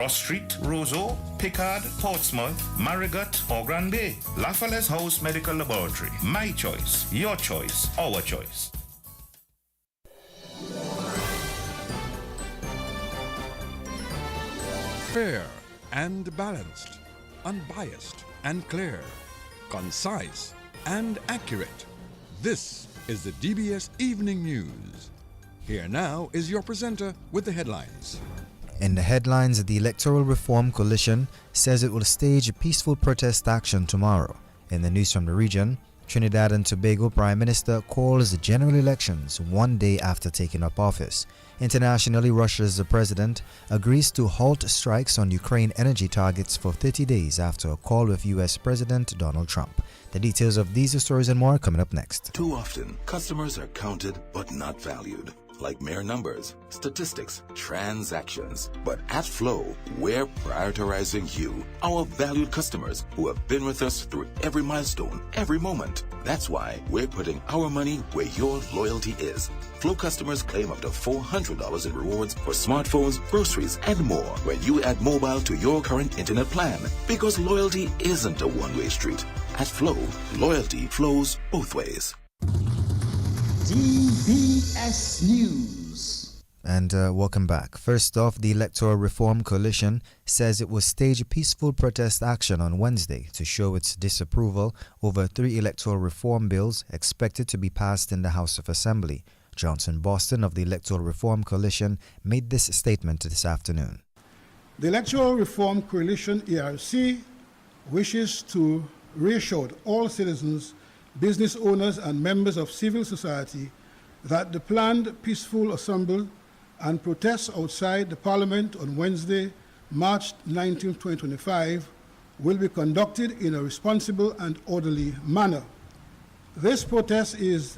Ross Street, Roseau, Pickard, Portsmouth, Marigot, or Grand Bay. Lafayette House Medical Laboratory. My choice, your choice, our choice. Fair and balanced, unbiased and clear, concise and accurate. This is the DBS Evening News. Here now is your presenter with the headlines. In the headlines, the Electoral Reform Coalition says it will stage a peaceful protest action tomorrow. In the news from the region, Trinidad and Tobago Prime Minister calls the general elections one day after taking up office. Internationally, Russia's president agrees to halt strikes on Ukraine energy targets for 30 days after a call with U.S. President Donald Trump. The details of these stories and more coming up next. Too often, customers are counted but not valued. Like mere numbers, statistics, transactions. But at Flow, we're prioritizing you, our valued customers who have been with us through every milestone, every moment. That's why we're putting our money where your loyalty is. Flow customers claim up to $400 in rewards for smartphones, groceries, and more when you add mobile to your current internet plan. Because loyalty isn't a one-way street. At Flow, loyalty flows both ways. DBS News. And welcome back. First off, the Electoral Reform Coalition says it will stage a peaceful protest action on Wednesday to show its disapproval over 3 electoral reform bills expected to be passed in the House of Assembly. Johnson Boston of the Electoral Reform Coalition made this statement this afternoon. The Electoral Reform Coalition ERC wishes to reassure all citizens, business owners and members of civil society that the planned peaceful assembly and protests outside the Parliament on Wednesday, March 19, 2025 will be conducted in a responsible and orderly manner. This protest is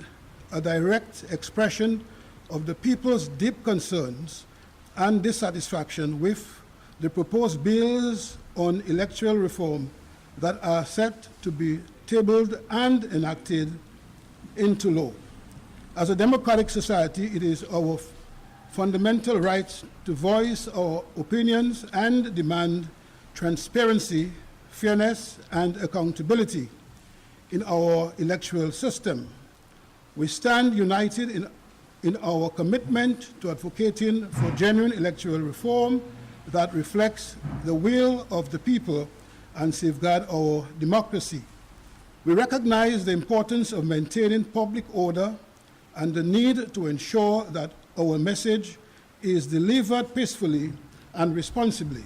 a direct expression of the people's deep concerns and dissatisfaction with the proposed bills on electoral reform that are set to be tabled and enacted into law. As a democratic society, it is our fundamental right to voice our opinions and demand transparency, fairness, and accountability in our electoral system. We stand united in our commitment to advocating for genuine electoral reform that reflects the will of the people and safeguard our democracy. We recognize the importance of maintaining public order and the need to ensure that our message is delivered peacefully and responsibly.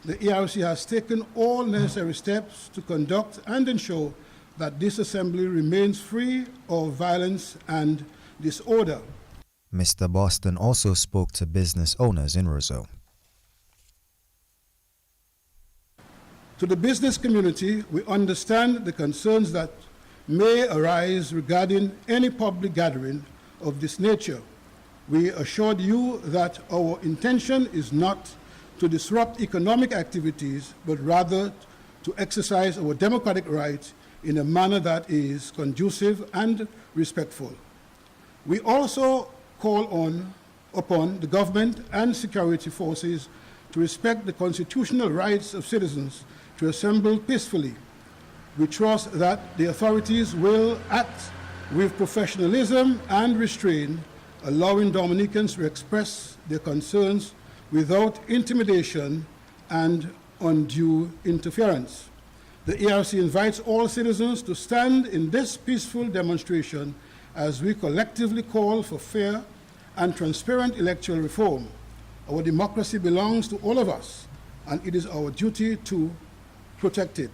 The ERC has taken all necessary steps to conduct and ensure that this assembly remains free of violence and disorder. Mr. Boston also spoke to business owners in Roseau. To the business community, we understand the concerns that may arise regarding any public gathering of this nature. We assured you that our intention is not to disrupt economic activities, but rather to exercise our democratic right in a manner that is conducive and respectful. We also call upon the government and security forces to respect the constitutional rights of citizens to assemble peacefully. We trust that the authorities will act with professionalism and restraint, allowing Dominicans to express their concerns without intimidation and undue interference. The ERC invites all citizens to stand in this peaceful demonstration as we collectively call for fair and transparent electoral reform. Our democracy belongs to all of us, and it is our duty to protect it.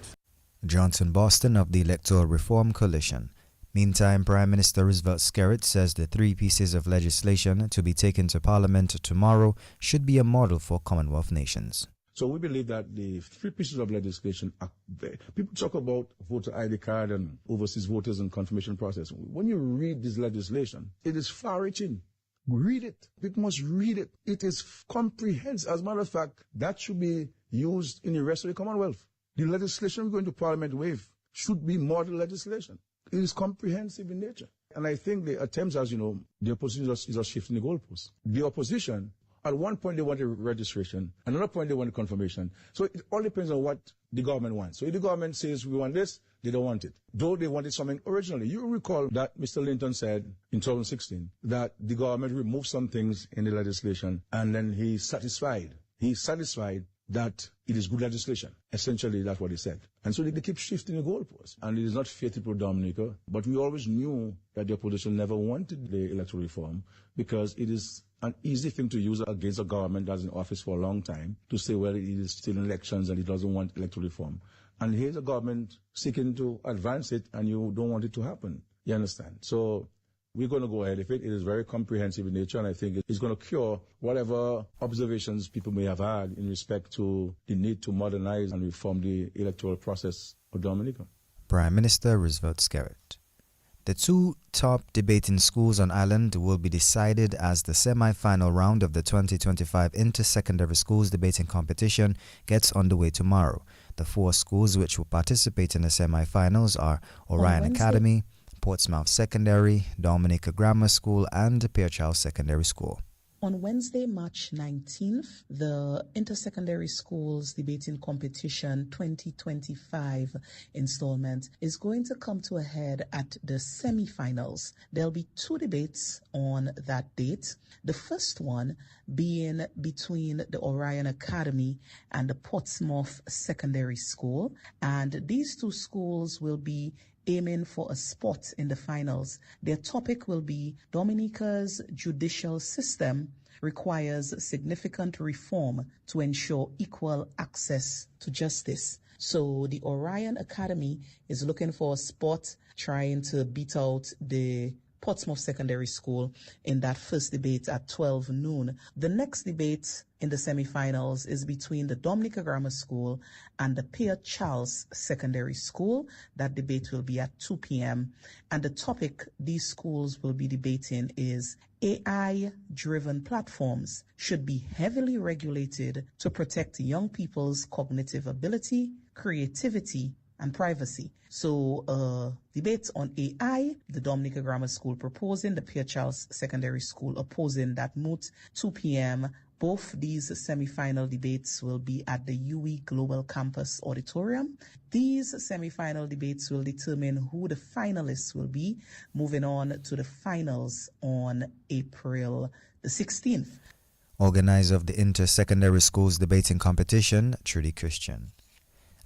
Johnson Boston of the Electoral Reform Coalition. Meantime, Prime Minister Roosevelt Skerrit says the 3 pieces of legislation to be taken to Parliament tomorrow should be a model for Commonwealth nations. So we believe that the 3 pieces of legislation are people talk about voter ID card and overseas voters and confirmation process. When you read this legislation, it is far-reaching. Read it. People must read it. It is comprehensive. As a matter of fact, that should be used in the rest of the Commonwealth. The legislation we're going to Parliament with should be model legislation. It is comprehensive in nature. And I think the attempts, as you know, the opposition is just shifting the goalposts. The opposition At one point, they want a registration. Another point, they want a confirmation. So it all depends on what the government wants. So if the government says we want this, they don't want it. Though they wanted something originally. You recall that Mr. Linton said in 2016 that the government removed some things in the legislation and then he's satisfied. He's satisfied that it is good legislation. Essentially, that's what he said. And so they keep shifting the goalposts. And it is not fair to put Dominica, but we always knew that the opposition never wanted the electoral reform because it is an easy thing to use against a government that's in office for a long time to say, well, it is still in elections and it doesn't want electoral reform. And here's a government seeking to advance it and you don't want it to happen. You understand? So we're going to go ahead with it. It is very comprehensive in nature, and I think it's going to cure whatever observations people may have had in respect to the need to modernize and reform the electoral process of Dominica. Prime Minister Roosevelt Skerritt. The two top debating schools on island will be decided as the semi-final round of the 2025 Inter-Secondary Schools Debating Competition gets underway tomorrow. The four schools which will participate in the semi-finals are Orion Academy, Portsmouth Secondary, Dominica Grammar School, and Pearchild Secondary School. On Wednesday, March 19th, the Inter-Secondary Schools Debating Competition 2025 installment is going to come to a head at the semi-finals. There'll be two debates on that date. The first one being between the Orion Academy and the Portsmouth Secondary School. And these two schools will be aiming for a spot in the finals. Their topic will be Dominica's judicial system requires significant reform to ensure equal access to justice. So the Orion Academy is looking for a spot, trying to beat out the Portsmouth Secondary School in that first debate at 12 noon. The next debate in the semifinals is between the Dominica Grammar School and the Pierre Charles Secondary School. That debate will be at 2 p.m. And the topic these schools will be debating is AI-driven platforms should be heavily regulated to protect young people's cognitive ability, creativity, and privacy. So debate on AI, the Dominica Grammar School proposing, the Pierre Charles Secondary School opposing. That moot 2 p.m. Both these semi-final debates will be at the UE Global Campus Auditorium. These semi-final debates will determine who the finalists will be, moving on to the finals on April the 16th. Organizer of the Inter-Secondary Schools Debating Competition, Trudy Christian.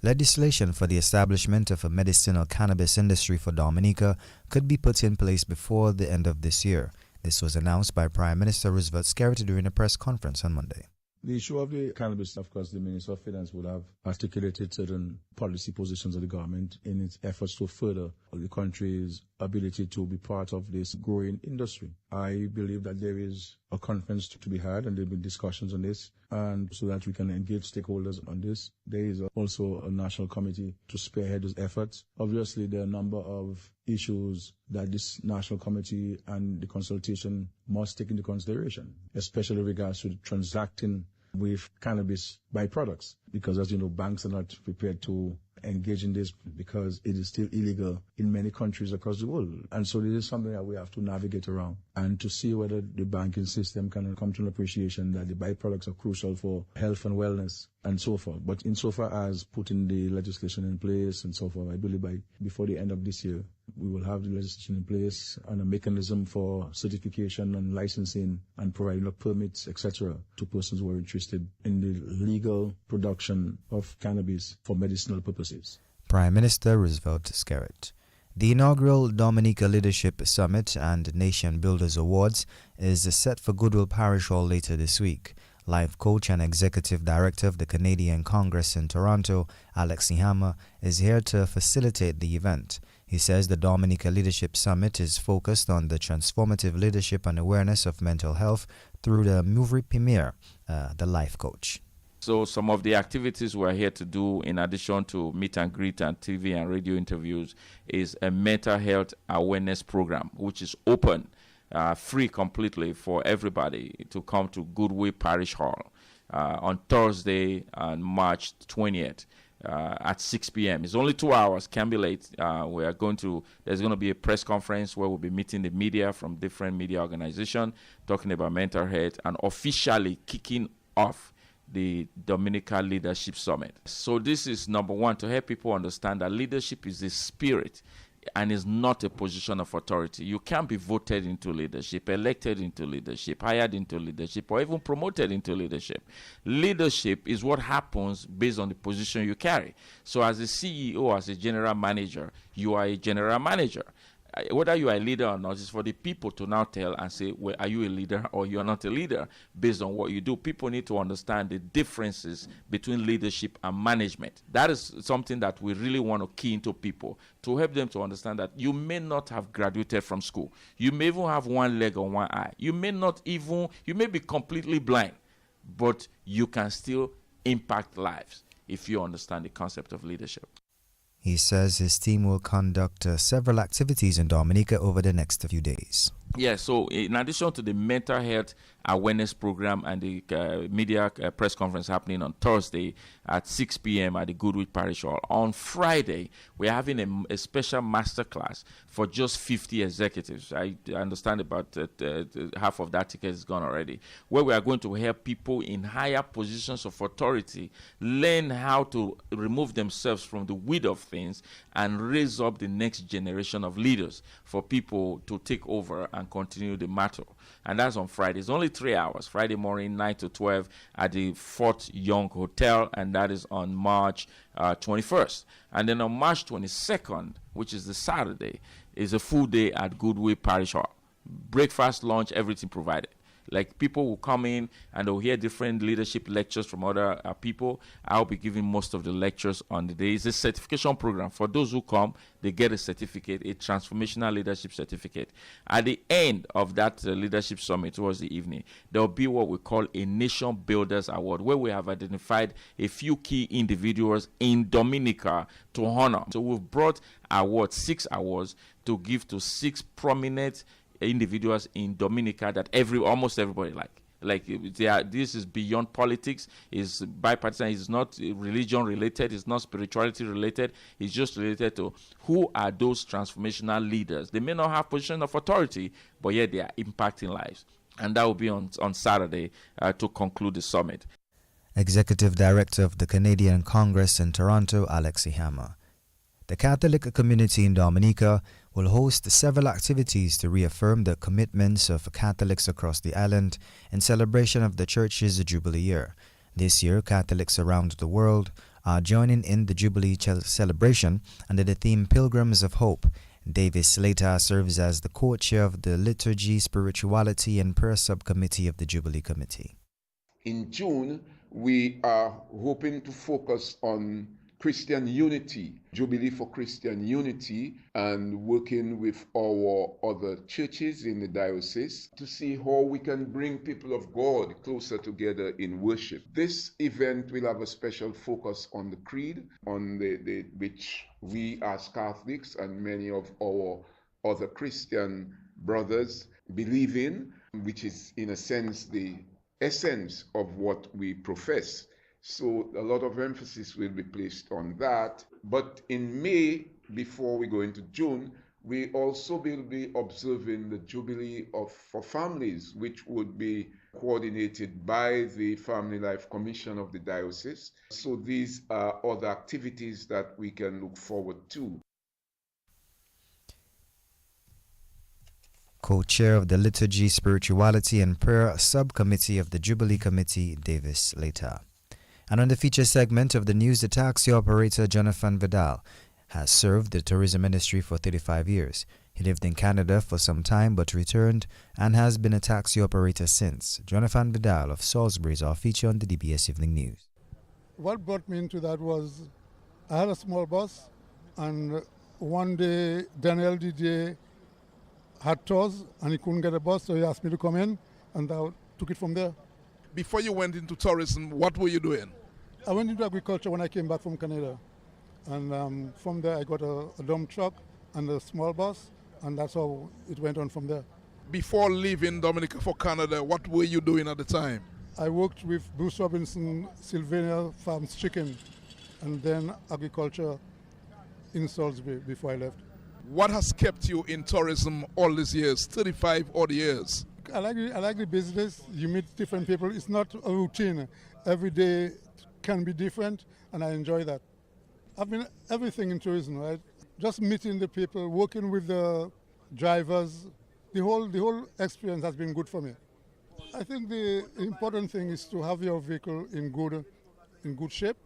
Legislation for the establishment of a medicinal cannabis industry for Dominica could be put in place before the end of this year. This was announced by Prime Minister Roosevelt Skerritt during a press conference on Monday. The issue of the cannabis, of course, the Minister of Finance would have articulated certain policy positions of the government in its efforts to further the country's ability to be part of this growing industry. I believe that there is a conference to be had and there will be discussions on this, and so that we can engage stakeholders on this. There is also a national committee to spearhead those efforts. Obviously, there are a number of issues that this national committee and the consultation must take into consideration, especially in regards to transacting with cannabis byproducts, because as you know, banks are not prepared to engage in this because it is still illegal in many countries across the world. And so this is something that we have to navigate around and to see whether the banking system can come to an appreciation that the byproducts are crucial for health and wellness and so forth. But insofar as putting the legislation in place and so forth, I believe before the end of this year, we will have the legislation in place and a mechanism for certification and licensing and providing of permits, etc., to persons who are interested in the legal production of cannabis for medicinal purposes. Prime Minister Roosevelt Skerritt. The inaugural Dominica Leadership Summit and Nation Builders Awards is set for Goodwill Parish Hall later this week. Life coach and executive director of the Canadian Congress in Toronto, Alex Nihama, is here to facilitate the event. He says the Dominica Leadership Summit is focused on the transformative leadership and awareness of mental health through the movie premiere, The Life Coach. So some of the activities we're here to do, in addition to meet and greet and TV and radio interviews, is a mental health awareness program, which is open, free completely for everybody to come to Goodwill Parish Hall on Thursday, on March 20th. at 6 p.m. It's only 2 hours, can be late. There's going to be a press conference where we'll be meeting the media from different media organizations, talking about mental health, and officially kicking off the Dominica Leadership Summit. So this is number one, to help people understand that leadership is a spirit and is not a position of authority. You can't be voted into leadership, elected into leadership, hired into leadership, or even promoted into leadership. Leadership is what happens based on the position you carry. So as a CEO, as a general manager, you are a general manager. Whether you are a leader or not is for the people to now tell and say, well, are you a leader or you're not a leader based on what you do. People need to understand the differences between leadership and management. That is something that we really want to key into people, to help them to understand that you may not have graduated from school. You may even have one leg or one eye. You may be completely blind, but you can still impact lives if you understand the concept of leadership. He says his team will conduct several activities in Dominica over the next few days. Yeah, so in addition to the mental health awareness program and the media press conference happening on Thursday at 6 p.m. at the Goodwill Parish Hall, on Friday, we're having a special masterclass for just 50 executives. I understand about half of that ticket is gone already, where we are going to help people in higher positions of authority learn how to remove themselves from the weed of things and raise up the next generation of leaders for people to take over and continue the matter. And that's on Friday. It's only 3 hours, Friday morning, 9 to 12 at the Fort Young Hotel, and that is on March 21st. And then on March 22nd, which is the Saturday, is a full day at Goodwill Parish Hall. Breakfast, lunch, everything provided. Like, people will come in and they'll hear different leadership lectures from other people. I'll be giving most of the lectures on the day. It's a certification program. For those who come, they get a certificate, a transformational leadership certificate. At the end of that leadership summit towards the evening, there will be what we call a Nation Builders Award, where we have identified a few key individuals in Dominica to honor. So we've brought awards, 6 awards, to give to 6 prominent individuals in Dominica that almost everybody like this is beyond politics, is bipartisan, is not religion related, it's not spirituality related, it's just related to who are those transformational leaders. They may not have position of authority, but yet they are impacting lives. And that will be on Saturday to conclude the summit. Executive Director of the Canadian Congress in Toronto, Alexi Hammer. The Catholic community in Dominica will host several activities to reaffirm the commitments of Catholics across the island in celebration of the Church's Jubilee year. This year, Catholics around the world are joining in the Jubilee celebration under the theme Pilgrims of Hope. Davis Slater serves as the co-chair of the Liturgy, Spirituality and Prayer Subcommittee of the Jubilee Committee. In June, we are hoping to focus on Christian unity, Jubilee for Christian Unity, and working with our other churches in the diocese to see how we can bring people of God closer together in worship. This event will have a special focus on the creed, on which we as Catholics and many of our other Christian brothers believe in, which is in a sense the essence of what we profess. So a lot of emphasis will be placed on that. But in May, before we go into June, we also will be observing the Jubilee for Families, which would be coordinated by the Family Life Commission of the Diocese. So these are other activities that we can look forward to. Co-chair of the Liturgy, Spirituality and Prayer Subcommittee of the Jubilee Committee, Davis Slater. And on the feature segment of the news, the taxi operator Jonathan Vidal has served the tourism industry for 35 years. He lived in Canada for some time but returned and has been a taxi operator since. Jonathan Vidal of Salisbury is our feature on the DBS Evening News. What brought me into that was I had a small bus, and one day Daniel DJ had tours and he couldn't get a bus, so he asked me to come in, and I took it from there. Before you went into tourism, what were you doing? I went into agriculture when I came back from Canada. And from there I got a dump truck and a small bus, and that's how it went on from there. Before leaving Dominica for Canada, what were you doing at the time? I worked with Bruce Robinson Sylvania Farms Chicken and then agriculture in Salisbury before I left. What has kept you in tourism all these years, 35 odd years? I like the business. You meet different people. It's not a routine. Every day can be different, and I enjoy that. I've been everything in tourism, right? Just meeting the people, working with the drivers. The whole experience has been good for me. I think the important thing is to have your vehicle in good shape.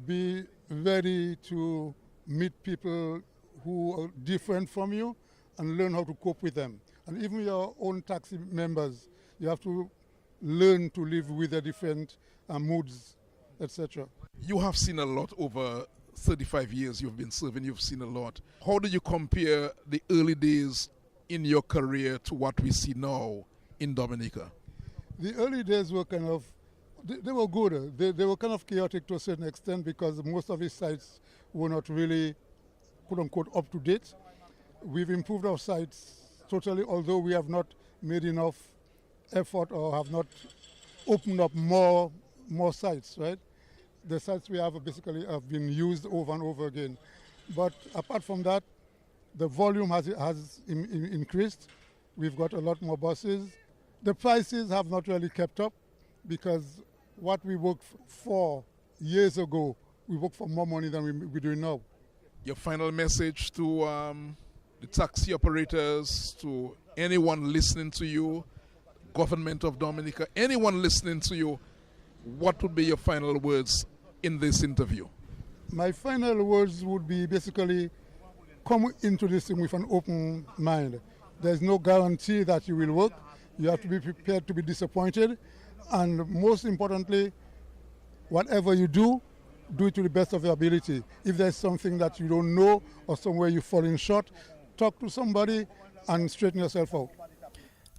Be ready to meet people who are different from you and learn how to cope with them. And even your own taxi members, you have to learn to live with the different moods, etc. You have seen a lot over 35 years you've been serving, you've seen a lot. How do you compare the early days in your career to what we see now in Dominica? The early days were kind of, they were good. They were kind of chaotic to a certain extent because most of these sites were not really, quote-unquote, up to date. We've improved our sites totally, although we have not made enough effort or have not opened up more sites, right? The sites we have basically have been used over and over again. But apart from that, the volume has increased. We've got a lot more buses. The prices have not really kept up because what we worked for years ago, we work for more money than we're doing now. Your final message to the taxi operators, to anyone listening to you, government of Dominica, anyone listening to you, what would be your final words in this interview? My final words would be basically come into this thing with an open mind. There's no guarantee that you will work. You have to be prepared to be disappointed. And most importantly, whatever you do it to the best of your ability. If there's something that you don't know or somewhere you're falling short, talk to somebody and straighten yourself out.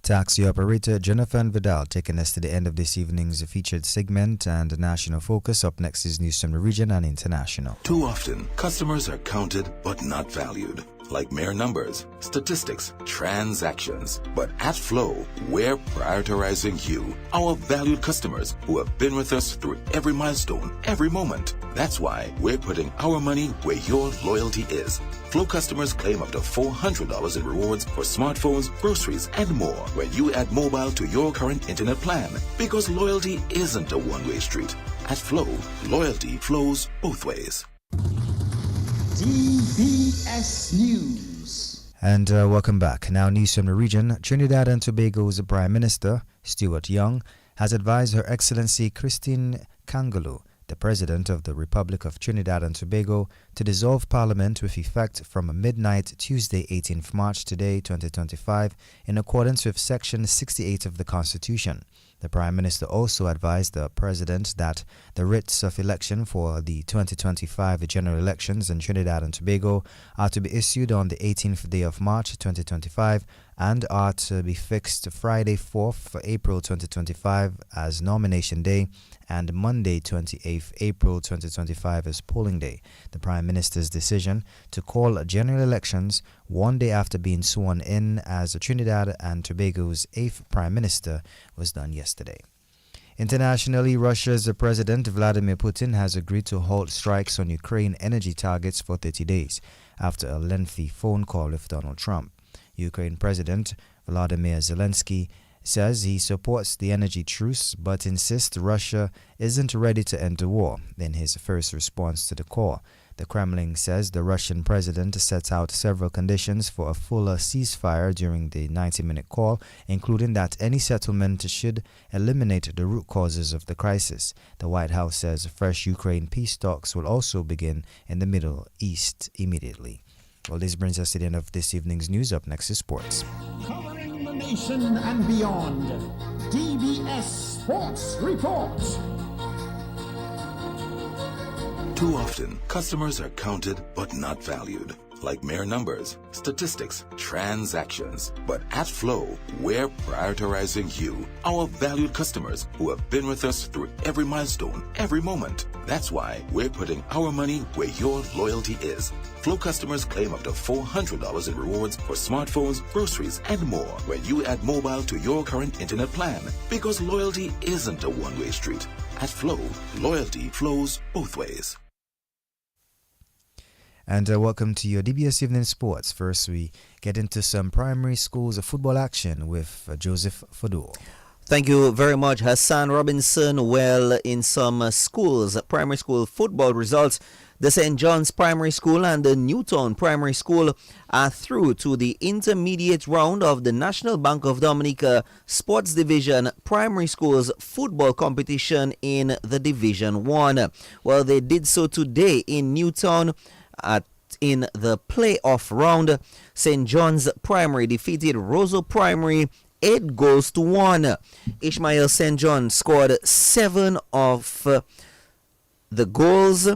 Taxi operator Jonathan Vidal taking us to the end of this evening's featured segment and National Focus. Up next is news from the region and international. Too often, customers are counted but not valued. Like mere numbers, statistics, transactions. But at Flow, we're prioritizing you, our valued customers who have been with us through every milestone, every moment. That's why we're putting our money where your loyalty is. Flow customers claim up to $400 in rewards for smartphones, groceries, and more when you add mobile to your current internet plan. Because loyalty isn't a one-way street. At Flow, loyalty flows both ways. DBS News. And welcome back. Now news from the region. Trinidad and Tobago's Prime Minister, Stuart Young, has advised Her Excellency Christine Kangaloo, the President of the Republic of Trinidad and Tobago, to dissolve Parliament with effect from midnight Tuesday 18th March today 2025 in accordance with Section 68 of the Constitution. The Prime Minister also advised the President that the writs of election for the 2025 general elections in Trinidad and Tobago are to be issued on the 18th day of March 2025 and are to be fixed Friday 4th April 2025 as nomination day and Monday 28th April 2025 as polling day. The Prime Minister's decision to call general elections one day after being sworn in as Trinidad and Tobago's 8th Prime Minister was done yesterday. Internationally, Russia's President Vladimir Putin has agreed to halt strikes on Ukraine energy targets for 30 days after a lengthy phone call with Donald Trump. Ukraine President Volodymyr Zelensky says he supports the energy truce but insists Russia isn't ready to end the war in his first response to the call. The Kremlin says the Russian president set out several conditions for a fuller ceasefire during the 90-minute call, including that any settlement should eliminate the root causes of the crisis. The White House says fresh Ukraine peace talks will also begin in the Middle East immediately. Well, this brings us to the end of this evening's news. Up next is sports. Covering the nation and beyond, DBS Sports Report. Too often, customers are counted but not valued. Like mere numbers, statistics, transactions. But at Flow, we're prioritizing you, our valued customers who have been with us through every milestone, every moment. That's why we're putting our money where your loyalty is. Flow customers claim up to $400 in rewards for smartphones, groceries, and more when you add mobile to your current internet plan. Because loyalty isn't a one-way street. At Flow, loyalty flows both ways. And welcome to your DBS Evening Sports. First, we get into some primary schools of football action with Joseph Fadul. Thank you very much, Hassan Robinson. Well, in some schools, primary school football results, the St. John's Primary School and the Newtown Primary School are through to the intermediate round of the National Bank of Dominica Sports Division Primary Schools football competition in the Division 1. Well, they did so today in Newtown. In the playoff round, St. John's Primary defeated Roseau Primary 8-1. Ishmael St. John scored 7 of the goals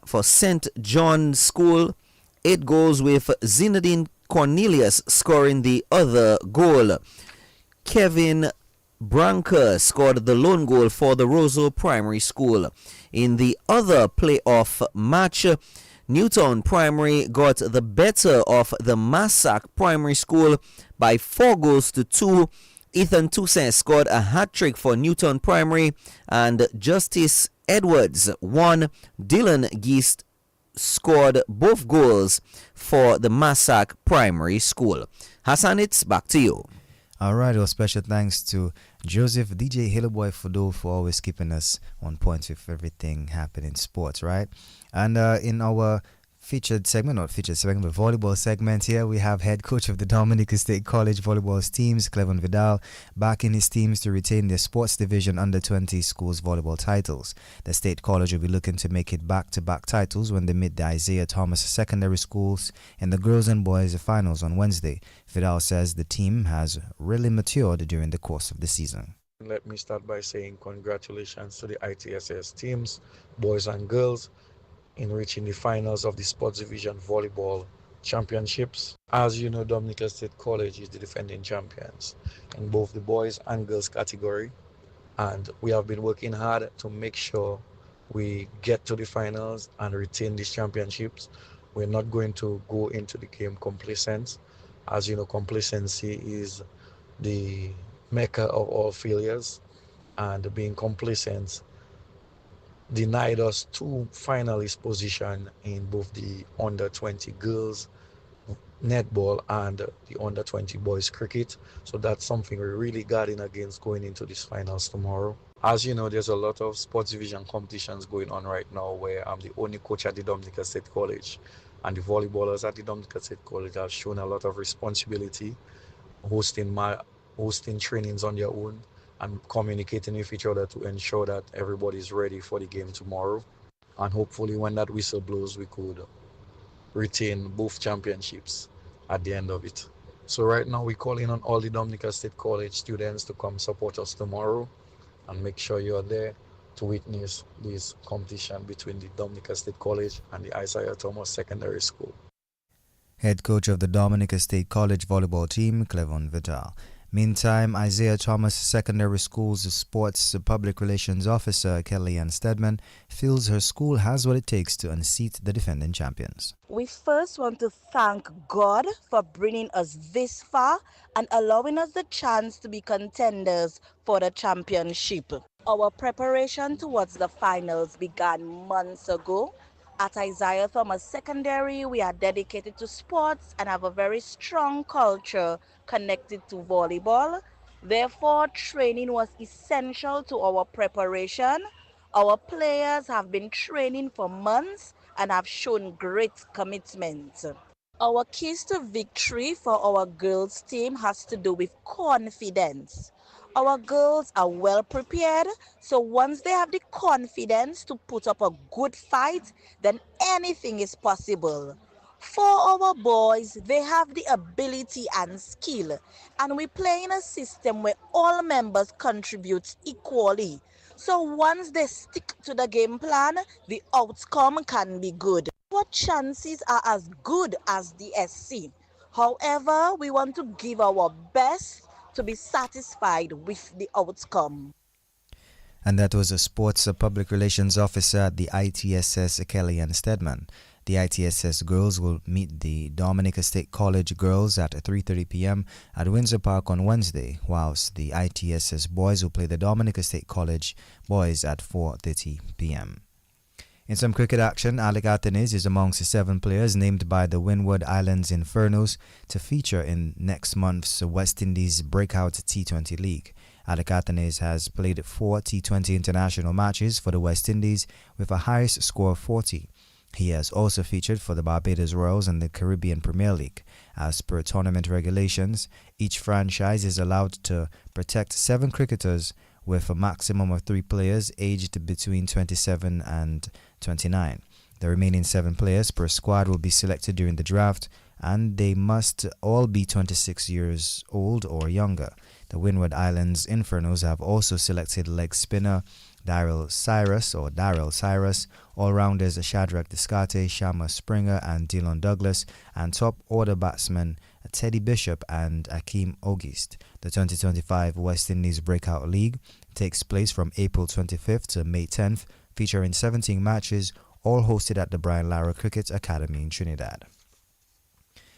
for St. John School. 8 goals with Zinedine Cornelius scoring the other goal. Kevin Branca scored the lone goal for the Roseau Primary School. In the other playoff match, Newtown Primary got the better of the Massac Primary School by 4-2. Ethan Toussaint scored a hat-trick for Newtown Primary and Justice Edwards won. Dylan Geist scored both goals for the Massac Primary School. Hassan, it's back to you. All right, well, special thanks to Joseph DJ Hillboy Fado for always keeping us on point with everything happening in sports, right? And in our featured segment, not featured segment, but volleyball segment here, we have head coach of the Dominica State College volleyball teams, Clevon Vidal, backing his teams to retain their sports division under-20 schools volleyball titles. The State College will be looking to make it back-to-back titles when they meet the Isaiah Thomas Secondary Schools in the girls and boys finals on Wednesday. Vidal says the team has really matured during the course of the season. Let me start by saying congratulations to the ITSS teams, boys and girls, in reaching the finals of the Sports Division Volleyball Championships. As you know, Dominica State College is the defending champions in both the boys and girls category, and we have been working hard to make sure we get to the finals and retain these championships. We're not going to go into the game complacent. As you know, complacency is the mecca of all failures, and being complacent denied us 2 finalist positions in both the under-20 girls netball and the under-20 boys cricket. So that's something we're really guarding against going into these finals tomorrow. As you know, there's a lot of sports division competitions going on right now where I'm the only coach at the Dominica State College, and the volleyballers at the Dominica State College have shown a lot of responsibility, hosting trainings on their own and communicating with each other to ensure that everybody is ready for the game tomorrow. And hopefully when that whistle blows, we could retain both championships at the end of it. So right now we're calling on all the Dominica State College students to come support us tomorrow and make sure you're there to witness this competition between the Dominica State College and the Isaiah Thomas Secondary School. Head coach of the Dominica State College volleyball team, Clevon Vidal. Meantime, Isaiah Thomas Secondary School's Sports Public Relations Officer, Kellyanne Stedman, feels her school has what it takes to unseat the defending champions. We first want to thank God for bringing us this far and allowing us the chance to be contenders for the championship. Our preparation towards the finals began months ago. At Isaiah Thomas Secondary, we are dedicated to sports and have a very strong culture connected to volleyball. Therefore, training was essential to our preparation. Our players have been training for months and have shown great commitment. Our keys to victory for our girls team has to do with confidence. Our girls are well prepared, so once they have the confidence to put up a good fight, then anything is possible. For our boys, they have the ability and skill, and we play in a system where all members contribute equally. So once they stick to the game plan, the outcome can be good. Our chances are as good as the SC. However, we want to give our best to be satisfied with the outcome. And that was a sports public relations officer at the ITSS, Kellyanne Stedman. The ITSS girls will meet the Dominica State College girls at 3:30 p.m. at Windsor Park on Wednesday, whilst the ITSS boys will play the Dominica State College boys at 4:30 p.m. In some cricket action, Alec Athenes is amongst the 7 players named by the Windward Islands Infernos to feature in next month's West Indies Breakout T20 League. Alec Athenes has played 4 T20 international matches for the West Indies with a highest score of 40. He has also featured for the Barbados Royals and the Caribbean Premier League. As per tournament regulations, each franchise is allowed to protect 7 cricketers with a maximum of 3 players aged between 27 and 29. The remaining 7 players per squad will be selected during the draft, and they must all be 26 years old or younger. The Windward Islands Infernos have also selected leg spinner Daryl Cyrus, all-rounders Shadrach Descarte, Shama Springer and Dylan Douglas, and top order batsmen Teddy Bishop and Akeem Auguste. The 2025 West Indies Breakout League takes place from April 25th to May 10th, featuring 17 matches, all hosted at the Brian Lara Cricket Academy in Trinidad.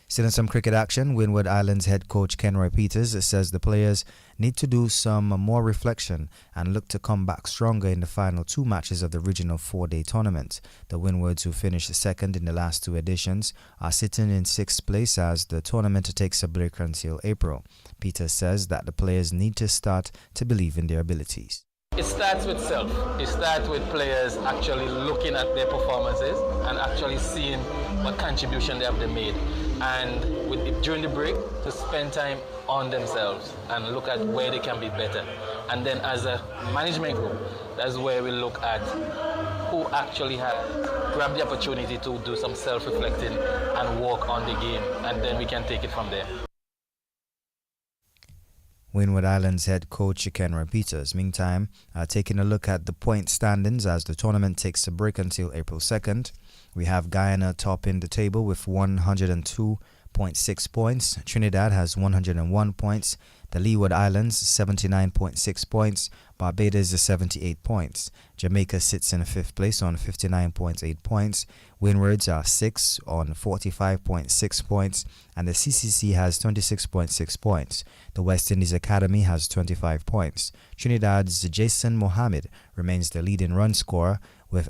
Still in some cricket action, Windward Islands head coach Kenroy Peters says the players need to do some more reflection and look to come back stronger in the final 2 matches of the regional 4-day tournament. The Windwards, who finished second in the last 2 editions, are sitting in 6th place as the tournament takes a break until April. Peters says that the players need to start to believe in their abilities. It starts with self. It starts with players actually looking at their performances and actually seeing what contribution they have made. And during the break, to spend time on themselves and look at where they can be better. And then as a management group, that's where we look at who actually has grabbed the opportunity to do some self-reflecting and work on the game. And then we can take it from there. Windward Islands head coach Kenroy Peters, meantime, taking a look at the point standings as the tournament takes a break until April 2nd. We have Guyana topping the table with 102.6 points. Trinidad has 101 points. The Leeward Islands 79.6 points. Barbados 78 points. Jamaica sits in 5th place on 59.8 points. Windwards are 6 on 45.6 points, and the CCC has 26.6 points. The West Indies Academy has 25 points. Trinidad's Jason Mohammed remains the leading run scorer with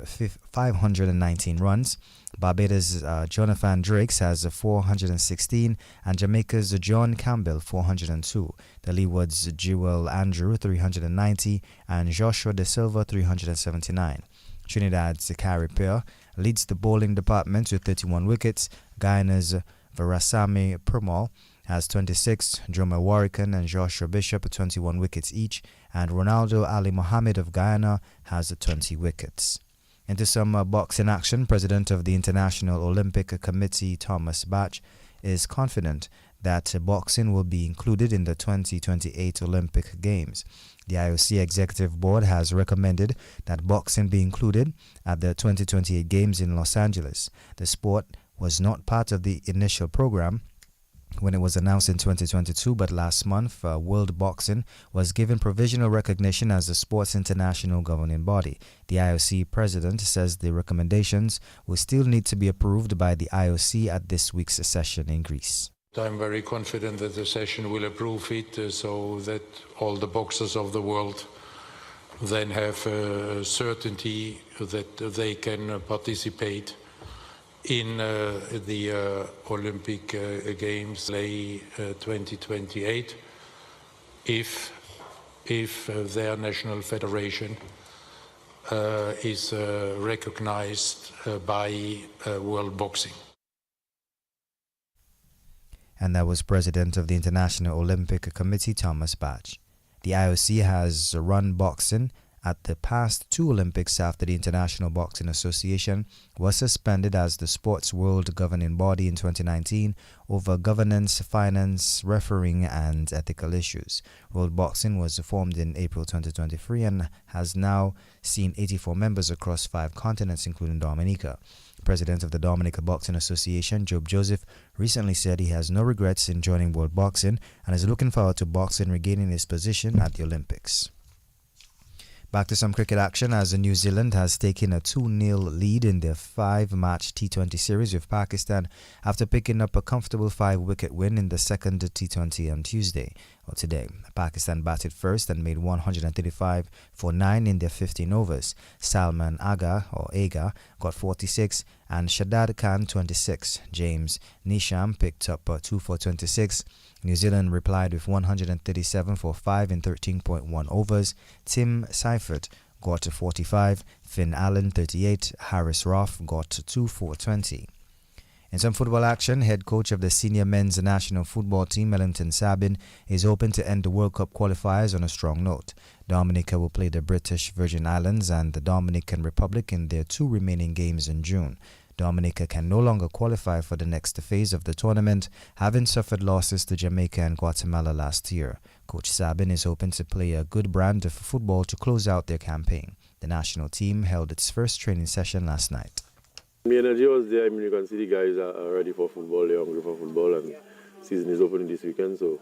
519 runs. Barbados' Jonathan Drakes has 416, and Jamaica's John Campbell 402. The Leeward's Jewel Andrew 390, and Joshua De Silva 379. Trinidad's Carey Pear leads the bowling department with 31 wickets. Guyana's Varasami Permal has 26, Joma Warrican and Joshua Bishop 21 wickets each, and Ronaldo Ali Mohammed of Guyana has 20 wickets. Into some boxing action, President of the International Olympic Committee Thomas Bach is confident that boxing will be included in the 2028 Olympic Games. The IOC Executive Board has recommended that boxing be included at the 2028 Games in Los Angeles. The sport was not part of the initial program when it was announced in 2022, but last month, World Boxing was given provisional recognition as the sport's international governing body. The IOC president says the recommendations will still need to be approved by the IOC at this week's session in Greece. I'm very confident that the session will approve it so that all the boxers of the world then have certainty that they can participate in the Olympic Games 2028 if their national federation is recognized by World Boxing. And that was President of the International Olympic Committee Thomas Bach. The IOC has run boxing at the past 2 Olympics after the International Boxing Association was suspended as the sport's world governing body in 2019 over governance, finance, refereeing, and ethical issues. World Boxing was formed in April 2023 and has now seen 84 members across 5 continents, including Dominica. President of the Dominica Boxing Association, Job Joseph, recently said he has no regrets in joining World Boxing and is looking forward to boxing regaining its position at the Olympics. Back to some cricket action as New Zealand has taken a 2-0 lead in their 5-match T20 series with Pakistan after picking up a comfortable 5-wicket win in the second T20 on Tuesday. today. Pakistan batted first and made 135 for 9 in their 15 overs. Salman Aga got 46 and Shadad Khan 26. James Nisham picked up 2 for 26. New Zealand replied with 137 for 5 in 13.1 overs. Tim Seifert got 45. Finn Allen 38. Harris Roth got 2 for 20. In some football action, head coach of the senior men's national football team, Ellington Sabin, is hoping to end the World Cup qualifiers on a strong note. Dominica will play the British Virgin Islands and the Dominican Republic in their 2 remaining games in June. Dominica can no longer qualify for the next phase of the tournament, having suffered losses to Jamaica and Guatemala last year. Coach Sabin is hoping to play a good brand of football to close out their campaign. The national team held its first training session last night. The energy was there. I mean, you can see the guys are ready for football, they're hungry for football, and season is opening this weekend, so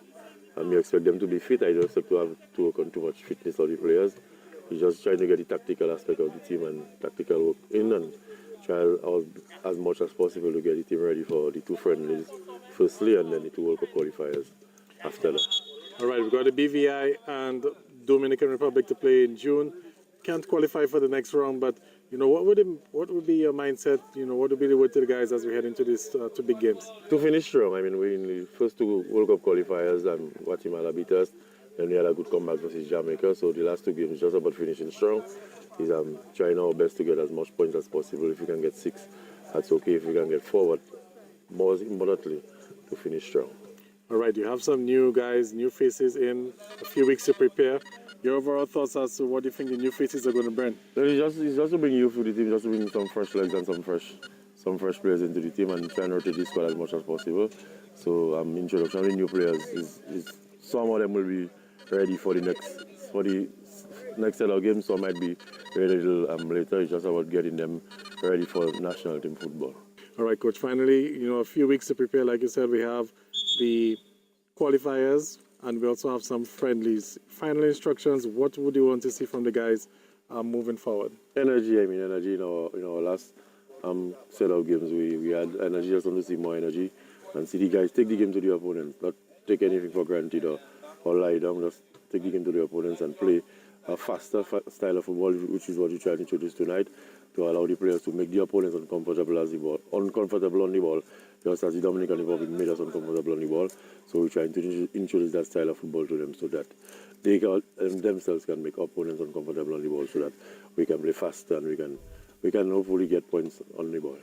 you expect them to be fit. I don't expect to have to work on too much fitness of the players. We're just trying to get the tactical aspect of the team and tactical work in and try as much as possible to get the team ready for the 2 friendlies firstly and then the 2 World Cup qualifiers after that. All right, we've got the BVI and Dominican Republic to play in June. Can't qualify for the next round, but what would be your mindset? What would be the word to the guys as we head into these 2 big games? To finish strong. I mean, we in the first 2 World Cup qualifiers and Guatemala beat us. Then we had a good comeback versus Jamaica. So the last 2 games is just about finishing strong. Is trying our best to get as much points as possible. If we can get 6, that's okay. If we can get 4, but more importantly, to finish strong. All right, you have some new guys, new faces in a few weeks to prepare. Your overall thoughts as to what you think the new faces are going to bring? It's just to bring youth to the team, just to bring some fresh legs and some fresh players into the team and try and rotate the squad as much as possible. So introduction of the new players is some of them will be ready for the next set of games, some might be ready a little later. It's just about getting them ready for national team football. All right, Coach, finally, a few weeks to prepare. Like you said, we have the qualifiers and we also have some friendlies. Final instructions, what would you want to see from the guys moving forward? Energy, energy in our last set of games. We had energy, just want to see more energy and see the guys take the game to the opponents, not take anything for granted or lie down, just take the game to the opponents and play a faster style of football, which is what we try to introduce tonight, to allow the players to make the opponents uncomfortable on the ball, just as the Dominican Republic made us uncomfortable on the ball. So we try to introduce that style of football to them so that they themselves can make opponents uncomfortable on the ball, so that we can play faster and we can hopefully get points on the ball.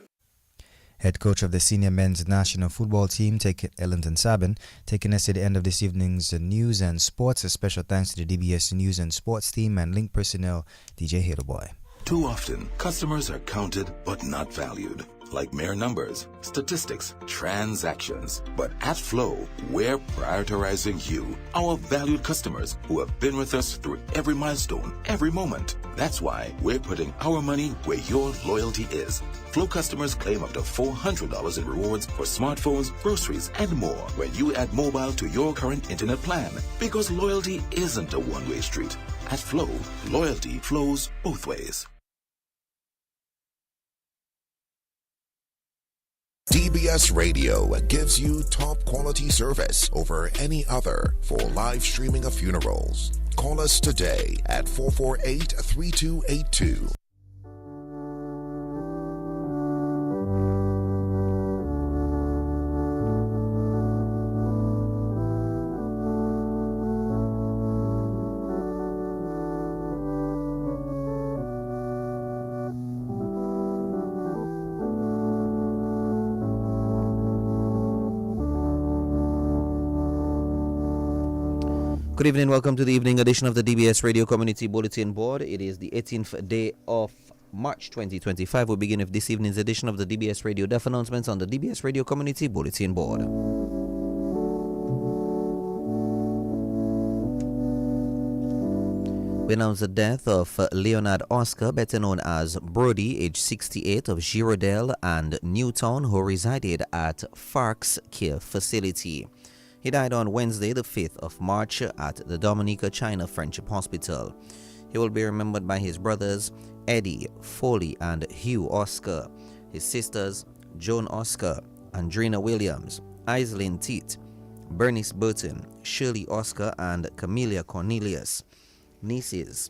Head coach of the senior men's national football team, Ellington Sabin, taking us to the end of this evening's news and sports. A special thanks to the DBS News and Sports team and link personnel, DJ Haterboy. Too often, customers are counted but not valued, like mere numbers, statistics, transactions. But at Flow, we're prioritizing you, our valued customers who have been with us through every milestone, every moment. That's why we're putting our money where your loyalty is. Flow customers claim up to $400 in rewards for smartphones, groceries, and more when you add mobile to your current internet plan. Because loyalty isn't a one-way street. At Flow, loyalty flows both ways. DBS Radio gives you top quality service over any other for live streaming of funerals. Call us today at 448-3282. Good evening, welcome to the evening edition of the DBS Radio Community Bulletin Board. It is the 18th day of March 2025. We begin with this evening's edition of the DBS Radio Deaf announcements on the DBS Radio Community Bulletin Board. We announce the death of Leonard Oscar, better known as Brody, age 68, of Girardel and Newtown, who resided at Farks Care Facility. He died on Wednesday, the 5th of March at the Dominica China Friendship Hospital. He will be remembered by his brothers Eddie, Foley, and Hugh Oscar, his sisters Joan Oscar, Andrina Williams, Aislinn Teet, Bernice Burton, Shirley Oscar, and Camellia Cornelius. Nieces,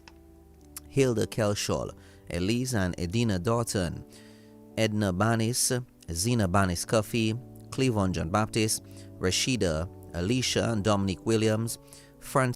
Hilda Kelshaw, Elise and Edina Doughton, Edna Banis, Zena Banis Cuffey, Cleavon John Baptist, Rashida, Alicia and Dominic Williams, Francis